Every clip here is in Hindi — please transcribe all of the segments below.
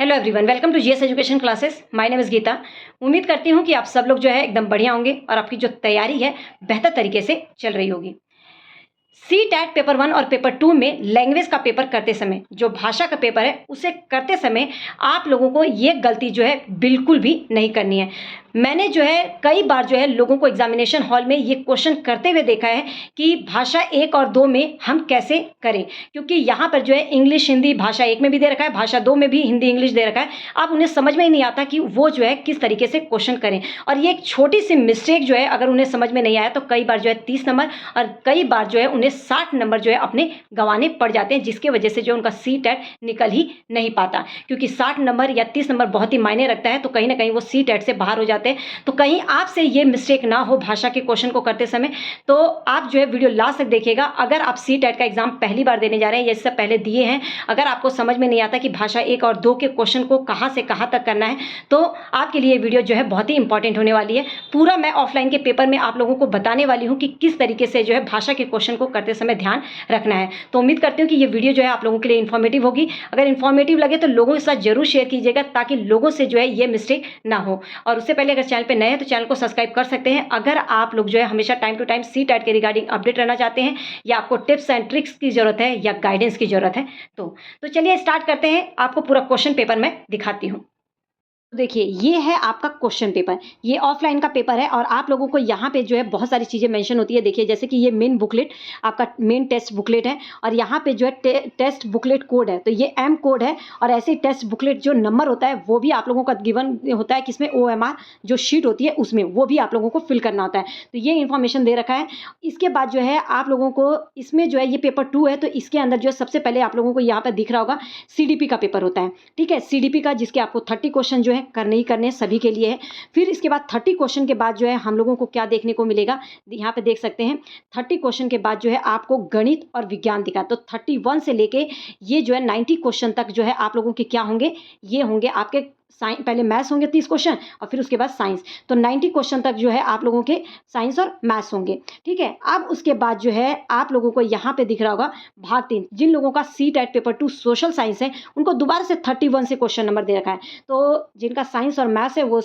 Hello everyone, welcome to GS education classes. My name is Geeta. उम्मीद करती हूँ कि आप सब लोग जो है एकदम बढ़िया होंगे और आपकी जो तैयारी है बेहतर तरीके से चल रही होगी। सी टैट पेपर 1 और पेपर 2 में लैंग्वेज का पेपर करते समय, जो भाषा का पेपर है उसे करते समय आप लोगों को ये गलती जो है बिल्कुल भी नहीं करनी है। मैंने जो है कई बार जो है लोगों को एग्जामिनेशन हॉल में ये क्वेश्चन करते हुए देखा है कि भाषा 1 और 2 में हम कैसे करें, क्योंकि यहाँ पर जो है इंग्लिश हिंदी भाषा 1 में भी दे रखा है, भाषा 2 में भी हिंदी इंग्लिश दे रखा है। अब उन्हें समझ में ही नहीं आता कि वो जो है किस तरीके से क्वेश्चन करें, और ये एक छोटी सी मिस्टेक जो है अगर उन्हें समझ में नहीं आया तो कई बार जो है 30 नंबर और कई बार जो है उन्हें 60 नंबर जो है अपने गंवाने पड़ जाते हैं, जिसकी वजह से जो उनका सी टैट निकल ही नहीं पाता। क्योंकि 60 नंबर या 30 नंबर बहुत ही मायने रखता है, तो कहीं ना कहीं वो सी टैट से बाहर हो जाते हैं। तो कहीं आपसे ये मिस्टेक ना हो भाषा के क्वेश्चन को करते समय, तो आप जो है वीडियो लास्ट तक देखिएगा। अगर आप सी टैट का एग्जाम पहली बार देने जा रहे हैं या इससे पहले दिए हैं, अगर आपको समझ में नहीं आता कि भाषा 1 और 2 के क्वेश्चन को कहाँ से कहाँ तक करना है, तो आपके लिए वीडियो जो है बहुत ही इंपॉर्टेंट होने वाली है। पूरा मैं ऑफलाइन के पेपर में आप लोगों को बताने वाली हूँ कि किस तरीके से जो है भाषा के क्वेश्चन को करते समय ध्यान रखना है। तो उम्मीद करती हूँ कि ये वीडियो जो है आप लोगों के लिए इन्फॉर्मेटिव होगी। अगर इन्फॉर्मेटिव लगे तो लोगों के साथ जरूर शेयर कीजिएगा, ताकि लोगों से जो है ये मिस्टेक ना हो। और उससे पहले अगर चैनल पे नए हैं तो चैनल को सब्सक्राइब कर सकते हैं। अगर आप लोग जो है हमेशा time to time CTET के रिगार्डिंग अपडेट रहना चाहते हैं, या आपको टिप्स एंड ट्रिक्स की जरूरत है या गाइडेंस की जरूरत है, तो चलिए स्टार्ट करते हैं। आपको पूरा क्वेश्चन पेपर मैं दिखाती हूँ। देखिए, ये है आपका क्वेश्चन पेपर। ये ऑफलाइन का पेपर है और आप लोगों को यहाँ पे जो है बहुत सारी चीज़ें मेंशन होती है। देखिए, जैसे कि ये मेन बुकलेट, आपका मेन टेस्ट बुकलेट है, और यहाँ पे जो है टेस्ट बुकलेट कोड है, तो ये एम कोड है। और ऐसे ही टेस्ट बुकलेट जो नंबर होता है वो भी आप लोगों का गिवन होता है, किसमें OMR जो शीट होती है उसमें, वो भी आप लोगों को फिल करना होता है। तो ये इन्फॉर्मेशन दे रखा है। इसके बाद जो है आप लोगों को इसमें जो है ये पेपर 2 है, तो इसके अंदर जो है सबसे पहले आप लोगों को यहाँ पर दिख रहा होगा CDP का पेपर होता है। ठीक है, CDP का, जिसके आपको 30 क्वेश्चन जो है करने ही करने सभी के लिए है। फिर इसके बाद 30 क्वेश्चन के बाद जो है हम लोगों को क्या देखने को मिलेगा, यहाँ पे देख सकते हैं 30 क्वेश्चन के बाद जो है आपको गणित और विज्ञान दिखा। तो 31 से लेके ये जो है 90 क्वेश्चन तक जो है आप लोगों के क्या होंगे, ये होंगे आपके पहले मैथ्स होंगे 30 क्वेश्चन और फिर उसके बाद साइंस। तो 90 क्वेश्चन तक जो है आप लोगों के साइंस और मैथ्स होंगे। ठीक है, अब उसके बाद जो है आप लोगों को यहाँ पे दिख रहा होगा भाग 3। जिन लोगों का सी टैट पेपर 2 सोशल साइंस है, उनको दोबारा से 31 से क्वेश्चन नंबर दे रखा है। तो जिनका साइंस और मैथ्स है वो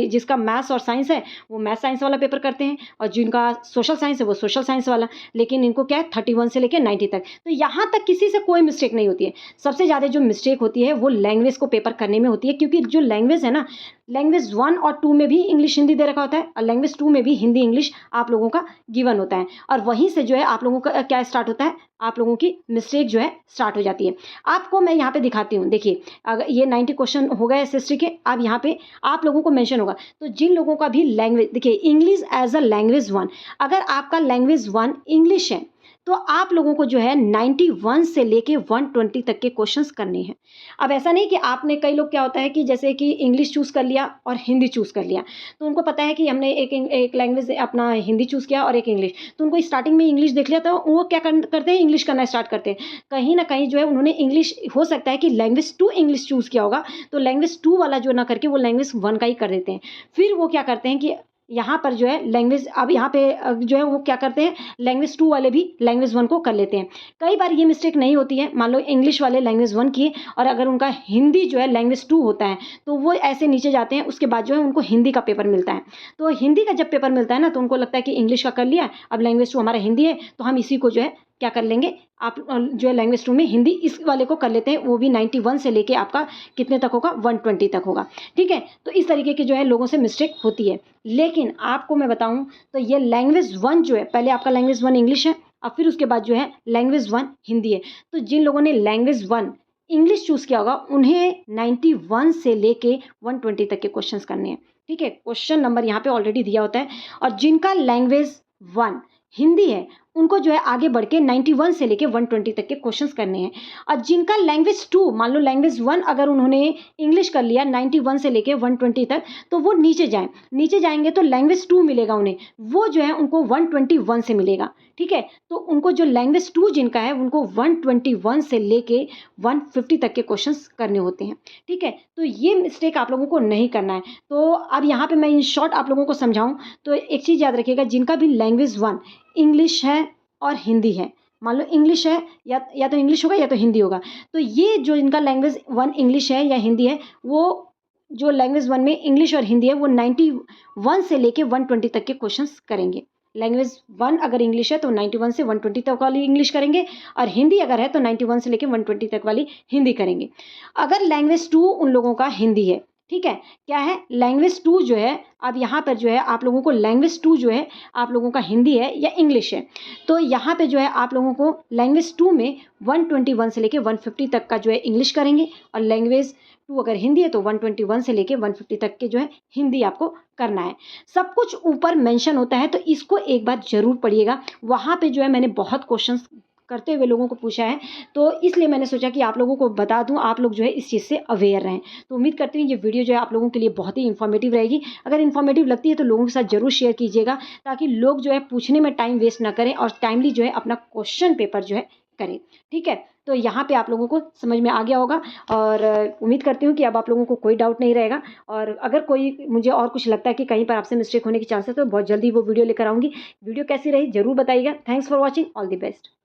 जिसका मैथ्स और साइंस है वो मैथ साइंस वाला पेपर करते हैं, और जिनका सोशल साइंस है वो सोशल साइंस वाला। लेकिन इनको क्या है 31 से लेकर 90 तक। तो यहाँ तक किसी से कोई मिस्टेक नहीं होती है। सबसे ज़्यादा जो मिस्टेक होती है वो लैंग्वेज को पेपर करने में होती है, क्योंकि जो लैंग्वेज है ना, लैंग्वेज 1 और 2 में भी इंग्लिश हिंदी दे रखा होता है, और लैंग्वेज 2 में भी हिंदी इंग्लिश आप लोगों का गिवन होता है। और वहीं से जो है आप लोगों का क्या स्टार्ट होता है, आप लोगों की मिस्टेक जो है स्टार्ट हो जाती है। आपको मैं यहाँ पे दिखाती हूँ। देखिए, अगर ये 90 क्वेश्चन हो गए हिस्ट्री के, अब यहाँ पे आप लोगों को मेंशन होगा। तो जिन लोगों का भी लैंग्वेज, देखिए इंग्लिश एज अ लैंग्वेज 1, अगर आपका लैंग्वेज 1 इंग्लिश है तो आप लोगों को जो है 91 से लेके 120 तक के क्वेश्चंस करने हैं। अब ऐसा नहीं कि आपने, कई लोग क्या होता है कि जैसे कि इंग्लिश चूज़ कर लिया और हिंदी चूज़ कर लिया, तो उनको पता है कि हमने एक लैंग्वेज अपना हिंदी चूज़ किया और एक इंग्लिश, तो उनको स्टार्टिंग में इंग्लिश देख लिया, तो वो क्या करते हैं, इंग्लिश करना स्टार्ट करते हैं। कहीं ना कहीं जो है उन्होंने इंग्लिश, हो सकता है कि लैंग्वेज 2 इंग्लिश चूज़ किया होगा, तो लैंग्वेज 2 वाला जो ना करके वो लैंग्वेज 1 का ही कर देते हैं। फिर वो क्या करते हैं कि यहाँ पर जो है लैंग्वेज, अब यहाँ पे जो है वो क्या करते हैं, लैंग्वेज 2 वाले भी लैंग्वेज 1 को कर लेते हैं। कई बार ये मिस्टेक नहीं होती है। मान लो इंग्लिश वाले लैंग्वेज 1 किए, और अगर उनका हिंदी जो है लैंग्वेज 2 होता है, तो वो ऐसे नीचे जाते हैं। उसके बाद जो है उनको हिंदी का पेपर मिलता है। तो हिंदी का जब पेपर मिलता है ना, तो उनको लगता है कि इंग्लिश का कर लिया, अब लैंग्वेज 2 हमारा हिंदी है, तो हम इसी को जो है क्या कर लेंगे, आप जो है लैंग्वेज 2 में हिंदी इस वाले को कर लेते हैं। वो भी 91 से लेके आपका कितने तक होगा, 120 तक होगा। ठीक है, तो इस तरीके की जो है लोगों से मिस्टेक होती है। लेकिन आपको मैं बताऊं तो ये लैंग्वेज 1 जो है, पहले आपका लैंग्वेज 1 इंग्लिश है, और फिर उसके बाद जो है लैंग्वेज 1 हिंदी है। तो जिन लोगों ने लैंग्वेज 1 इंग्लिश चूज़ किया होगा, उन्हें 91 से लेके 120 तक के क्वेश्चंस करने हैं। ठीक है, क्वेश्चन नंबर यहाँ पे ऑलरेडी दिया होता है। और जिनका लैंग्वेज 1 हिंदी है, उनको जो है आगे बढ़ के 91 से लेके 120 तक के क्वेश्चंस करने हैं। और जिनका लैंग्वेज 2, मान लो लैंग्वेज 1 अगर उन्होंने इंग्लिश कर लिया 91 से लेके 120 तक, तो वो नीचे जाएंगे तो लैंग्वेज 2 मिलेगा उन्हें, वो जो है उनको 121 से मिलेगा। ठीक है, तो उनको जो लैंग्वेज 2 जिनका है, उनको 121 से लेके 150 तक के क्वेश्चंस करने होते हैं। ठीक है, तो ये मिस्टेक आप लोगों को नहीं करना है। तो अब यहाँ पे मैं इन शॉर्ट आप लोगों को समझाऊं तो एक चीज़ याद रखिएगा, जिनका भी लैंग्वेज 1 इंग्लिश है और हिंदी है, मान लो इंग्लिश है, या तो इंग्लिश होगा या तो हिंदी होगा। तो ये जो इनका लैंग्वेज 1 इंग्लिश है या हिंदी है, वो जो लैंग्वेज 1 में इंग्लिश और हिंदी है वो 91 से लेके 120 तक के क्वेश्चंस करेंगे। लैंग्वेज 1 अगर इंग्लिश है तो 91 से 120 तक वाली इंग्लिश करेंगे, और हिंदी अगर है तो 91 से लेके 120 तक वाली हिंदी करेंगे। अगर लैंग्वेज 2 उन लोगों का हिंदी है, ठीक है, क्या है लैंग्वेज 2 जो है, अब यहाँ पर जो है आप लोगों को लैंग्वेज 2 जो है आप लोगों का हिंदी है या इंग्लिश है, तो यहाँ पे जो है आप लोगों को लैंग्वेज 2 में 121 से लेके 150 तक का जो है इंग्लिश करेंगे, और लैंग्वेज 2 अगर हिंदी है तो 121 से लेके 150 तक के जो है हिंदी आपको करना है। सब कुछ ऊपर मेंशन होता है, तो इसको एक बार जरूर पढ़िएगा। वहाँ पे जो है मैंने बहुत क्वेश्चंस करते हुए लोगों को पूछा है, तो इसलिए मैंने सोचा कि आप लोगों को बता दूं, आप लोग जो है इस चीज़ से अवेयर रहें। तो उम्मीद करती हूँ ये वीडियो जो है आप लोगों के लिए बहुत ही इन्फॉर्मेटिव रहेगी। अगर इन्फॉर्मेटिव लगती है तो लोगों के साथ जरूर शेयर कीजिएगा, ताकि लोग जो है पूछने में टाइम वेस्ट ना करें और टाइमली जो है अपना क्वेश्चन पेपर जो है करें। ठीक है, तो यहाँ पे आप लोगों को समझ में आ गया होगा, और उम्मीद करती हूँ कि अब आप लोगों को कोई डाउट नहीं रहेगा। और अगर कोई मुझे और कुछ लगता है कि कहीं पर आपसे मिस्टेक होने की चांसेस, तो बहुत जल्दी वो वीडियो लेकर आऊँगी। वीडियो कैसी रही जरूर बताइएगा। Thanks for watching, all the best.